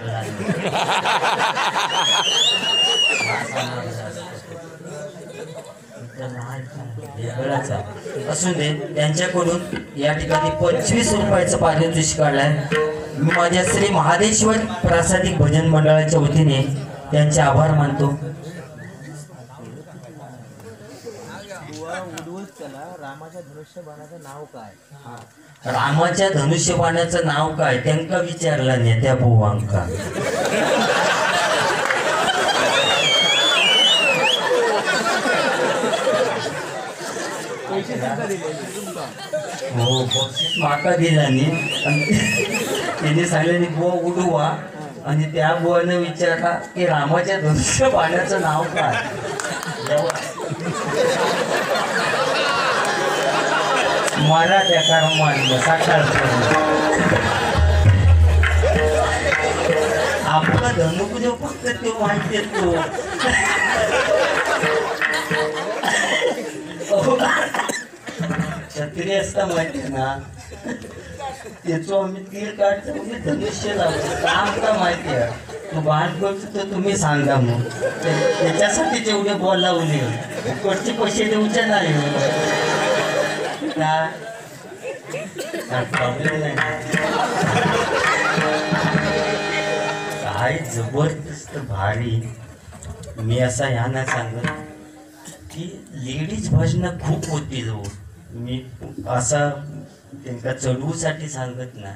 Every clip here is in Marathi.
टाकला असून दे। त्यांच्याकडून या ठिकाणी 25 रुपयाचं पारितोषिक काढलंय। मी माझ्या श्री महादेश्वर प्रासादिक भजन मंडळाच्या वतीने त्यांचे आभार मानतो। रामाच्या धनुष्यबाणाचं नाव काय? रामाच्या धनुष्यबाणाचं नाव काय त्यांका विचारला नेत्या बुवांका। हो बक्षीस माका दिला त्यांनी सांगितले बुवा उडवा आणि त्या बुवाने विचारला की रामाच्या धनुष्यबाणाचं नाव काय। मला त्या कारण मानलं साकार आपला धनुक फक्त ते माहिती येतो। क्षत्रिय असता माहिती ना त्याचो आम्ही तीर काढतो मी धनुष्य लावतो काम का माहिती आहे तू बाण करतो तर तुम्ही सांगा मग त्याच्यासाठी जेवढे बॉल लावले कडचे पैसे देऊचे नाही प्रॉब्लेम नाही। काय जबरदस्त भारी मी असा ह्यांना सांगत की लेडीज भजनं खूप होतील हो। मी असा त्यांना चढवूसाठी सांगत ना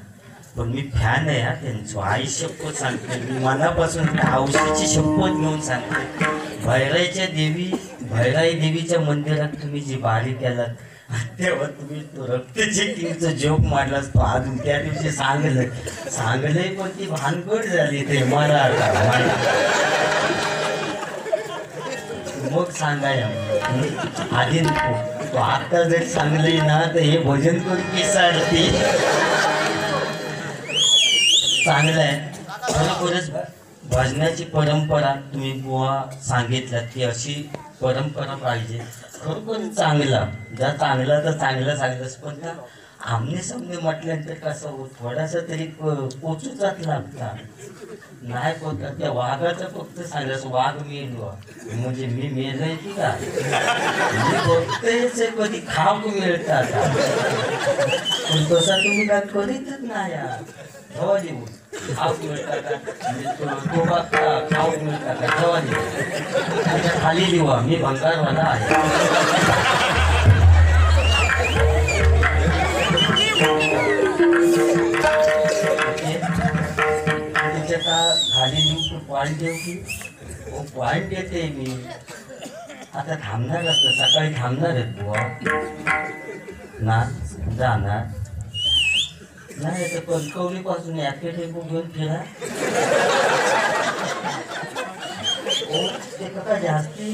पण मी फॅन आहे हा त्यांचं आई शपथ सांगते मी मनापासून हौशीची शपथ घेऊन सांगते। भैराई देवीच्या मंदिरात तुम्ही जी बारी केलात तेव्हा तुम्ही तो रक्तचेकीचा जोक मारलास तो अजून त्या दिवशी सांगलंय पण ती भानगड झाली ते मला मग सांगाय आधी तो आता जर सांगलंय ना तर हे भजन करून पिसाळते चांगलं आहे। खरोखरच भजनाची परंपरा तुम्ही बुवा सांगितलं की अशी परंपरा पाहिजे। खरोखर चांगला जर चांगला तर चांगलं सांगलंस पण त्या आमने सामने म्हटल्यानंतर कसं होत थोडासा तरी पोचूचाच लागता नाही पोचत। त्या वाघाचं फक्त सांगलंस वाघ मेलो म्हणजे मी मेलय की का मी बघतेच कधी खाऊ मिळतात पण तसा तुम्ही काय करीतच नाही यार जेव्हा देऊ खाऊ मिळतात तो बघता खाऊ मिळतात जेव्हा देऊ त्याच्या खाली देवा मी भंगारवाला आहे। खाली देऊ पॉईंट देऊ की हो पॉईंट येते मी आता थांबणार असतं सकाळी थांबणार आहेत बुवा ना जाणार नाही तर कणकवली पासून याके टेम्पो घेऊन फिरा ते का जास्ती